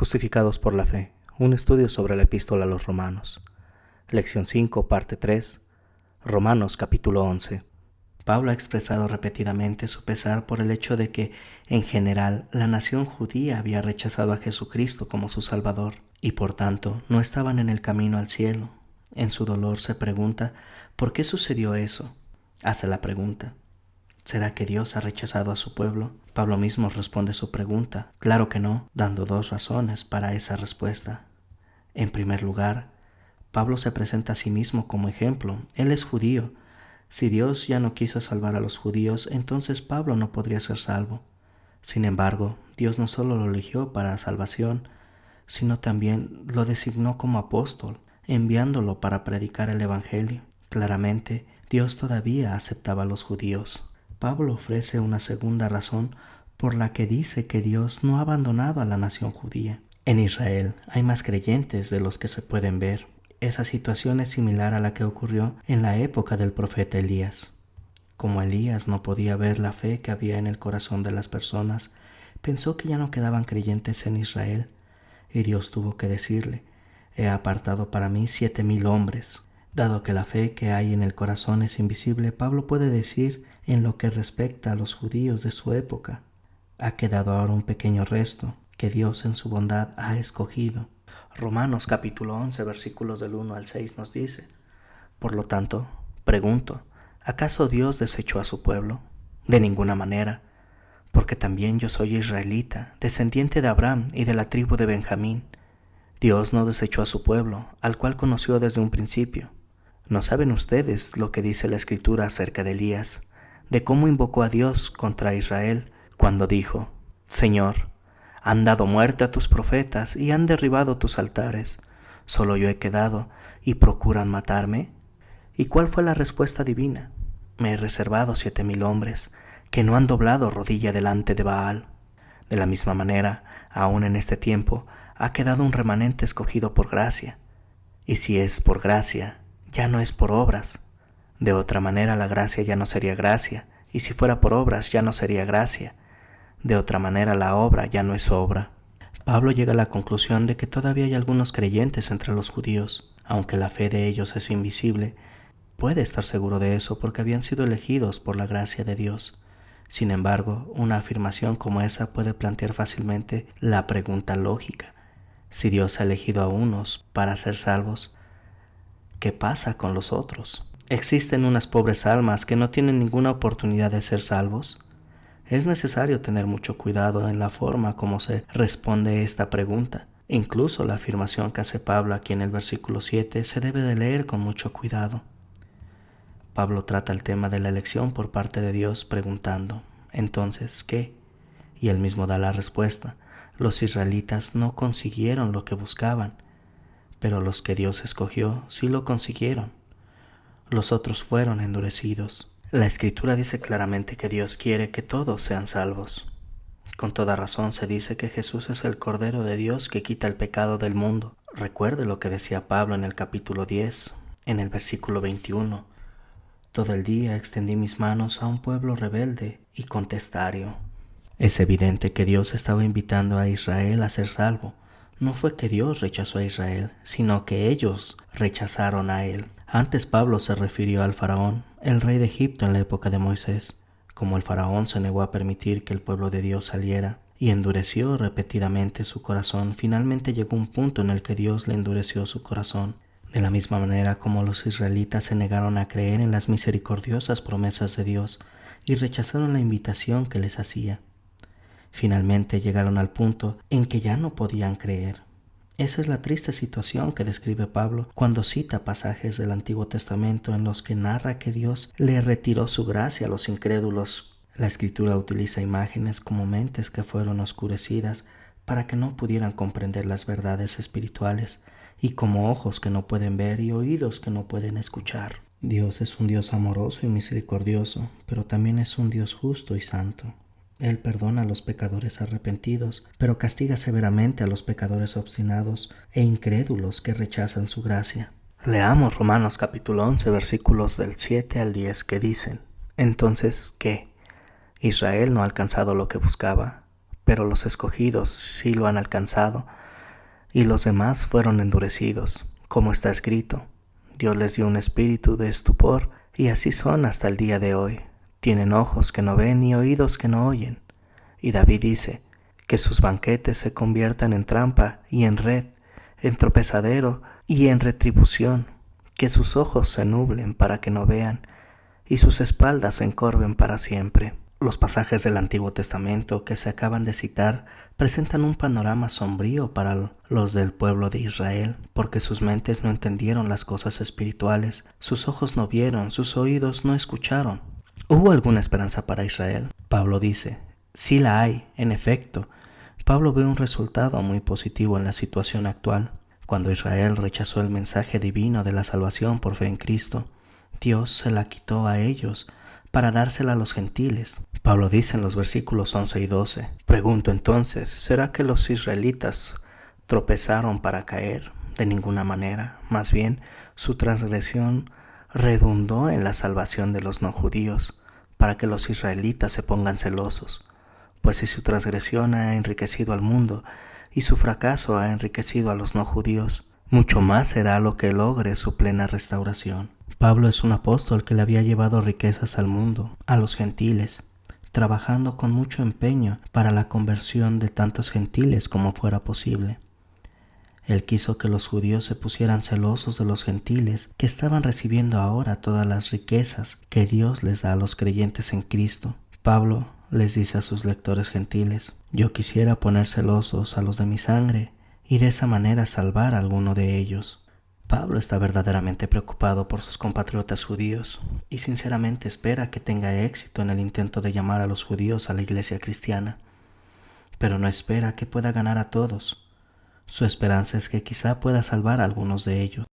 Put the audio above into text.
Justificados por la fe. Un estudio sobre la epístola a los Romanos. Lección 5, parte 3. Romanos capítulo 11. Pablo ha expresado repetidamente su pesar por el hecho de que, en general, la nación judía había rechazado a Jesucristo como su Salvador y, por tanto, no estaban en el camino al cielo. En su dolor se pregunta, ¿por qué sucedió eso? Hace la pregunta, ¿será que Dios ha rechazado a su pueblo? Pablo mismo responde su pregunta, claro que no, dando dos razones para esa respuesta. En primer lugar, Pablo se presenta a sí mismo como ejemplo. Él es judío. Si Dios ya no quiso salvar a los judíos, entonces Pablo no podría ser salvo. Sin embargo, Dios no solo lo eligió para salvación, sino también lo designó como apóstol, enviándolo para predicar el Evangelio. Claramente, Dios todavía aceptaba a los judíos. Pablo ofrece una segunda razón por la que dice que Dios no ha abandonado a la nación judía. En Israel hay más creyentes de los que se pueden ver. Esa situación es similar a la que ocurrió en la época del profeta Elías. Como Elías no podía ver la fe que había en el corazón de las personas, pensó que ya no quedaban creyentes en Israel, y Dios tuvo que decirle, «He apartado para mí 7,000 hombres». Dado que la fe que hay en el corazón es invisible, Pablo puede decir en lo que respecta a los judíos de su época, ha quedado ahora un pequeño resto que Dios en su bondad ha escogido. Romanos capítulo 11 versículos del 1 al 6 nos dice, por lo tanto, pregunto, ¿acaso Dios desechó a su pueblo? De ninguna manera, porque también yo soy israelita, descendiente de Abraham y de la tribu de Benjamín. Dios no desechó a su pueblo, al cual conoció desde un principio. ¿No saben ustedes lo que dice la Escritura acerca de Elías, de cómo invocó a Dios contra Israel cuando dijo, Señor, han dado muerte a tus profetas y han derribado tus altares, solo yo he quedado y procuran matarme? ¿Y cuál fue la respuesta divina? Me he reservado 7,000 hombres que no han doblado rodilla delante de Baal. De la misma manera, aún en este tiempo, ha quedado un remanente escogido por gracia. Y si es por gracia, ya no es por obras. De otra manera la gracia ya no sería gracia, y si fuera por obras ya no sería gracia. De otra manera la obra ya no es obra. Pablo llega a la conclusión de que todavía hay algunos creyentes entre los judíos, aunque la fe de ellos es invisible. Puede estar seguro de eso porque habían sido elegidos por la gracia de Dios. Sin embargo, una afirmación como esa puede plantear fácilmente la pregunta lógica. Si Dios ha elegido a unos para ser salvos, ¿qué pasa con los otros? ¿Existen unas pobres almas que no tienen ninguna oportunidad de ser salvos? Es necesario tener mucho cuidado en la forma como se responde esta pregunta. Incluso la afirmación que hace Pablo aquí en el versículo 7 se debe de leer con mucho cuidado. Pablo trata el tema de la elección por parte de Dios preguntando, ¿entonces qué? Y él mismo da la respuesta. Los israelitas no consiguieron lo que buscaban, pero los que Dios escogió sí lo consiguieron. Los otros fueron endurecidos. La Escritura dice claramente que Dios quiere que todos sean salvos. Con toda razón se dice que Jesús es el Cordero de Dios que quita el pecado del mundo. Recuerde lo que decía Pablo en el capítulo 10, en el versículo 21. Todo el día extendí mis manos a un pueblo rebelde y contestario. Es evidente que Dios estaba invitando a Israel a ser salvo. No fue que Dios rechazó a Israel, sino que ellos rechazaron a él. Antes Pablo se refirió al faraón, el rey de Egipto en la época de Moisés. Como el faraón se negó a permitir que el pueblo de Dios saliera y endureció repetidamente su corazón, finalmente llegó un punto en el que Dios le endureció su corazón. De la misma manera como los israelitas se negaron a creer en las misericordiosas promesas de Dios y rechazaron la invitación que les hacía. Finalmente llegaron al punto en que ya no podían creer. Esa es la triste situación que describe Pablo cuando cita pasajes del Antiguo Testamento en los que narra que Dios le retiró su gracia a los incrédulos. La Escritura utiliza imágenes como mentes que fueron oscurecidas para que no pudieran comprender las verdades espirituales y como ojos que no pueden ver y oídos que no pueden escuchar. Dios es un Dios amoroso y misericordioso, pero también es un Dios justo y santo. Él perdona a los pecadores arrepentidos, pero castiga severamente a los pecadores obstinados e incrédulos que rechazan su gracia. Leamos Romanos capítulo 11 versículos del 7 al 10 que dicen, ¿entonces qué? Israel no ha alcanzado lo que buscaba, pero los escogidos sí lo han alcanzado, y los demás fueron endurecidos, como está escrito. Dios les dio un espíritu de estupor, y así son hasta el día de hoy. Tienen ojos que no ven y oídos que no oyen. Y David dice, que sus banquetes se conviertan en trampa y en red, en tropezadero y en retribución, que sus ojos se nublen para que no vean, y sus espaldas se encorven para siempre. Los pasajes del Antiguo Testamento que se acaban de citar presentan un panorama sombrío para los del pueblo de Israel, porque sus mentes no entendieron las cosas espirituales, sus ojos no vieron, sus oídos no escucharon. ¿Hubo alguna esperanza para Israel? Pablo dice, sí la hay, en efecto. Pablo ve un resultado muy positivo en la situación actual. Cuando Israel rechazó el mensaje divino de la salvación por fe en Cristo, Dios se la quitó a ellos para dársela a los gentiles. Pablo dice en los versículos 11 y 12, pregunto entonces, ¿será que los israelitas tropezaron para caer? De ninguna manera, más bien su transgresión redundó en la salvación de los no judíos, para que los israelitas se pongan celosos. Pues si su transgresión ha enriquecido al mundo y su fracaso ha enriquecido a los no judíos, mucho más será lo que logre su plena restauración. Pablo es un apóstol que le había llevado riquezas al mundo, a los gentiles, trabajando con mucho empeño para la conversión de tantos gentiles como fuera posible. Él quiso que los judíos se pusieran celosos de los gentiles que estaban recibiendo ahora todas las riquezas que Dios les da a los creyentes en Cristo. Pablo les dice a sus lectores gentiles, yo quisiera poner celosos a los de mi sangre y de esa manera salvar a alguno de ellos. Pablo está verdaderamente preocupado por sus compatriotas judíos y sinceramente espera que tenga éxito en el intento de llamar a los judíos a la iglesia cristiana, pero no espera que pueda ganar a todos. Su esperanza es que quizá pueda salvar a algunos de ellos.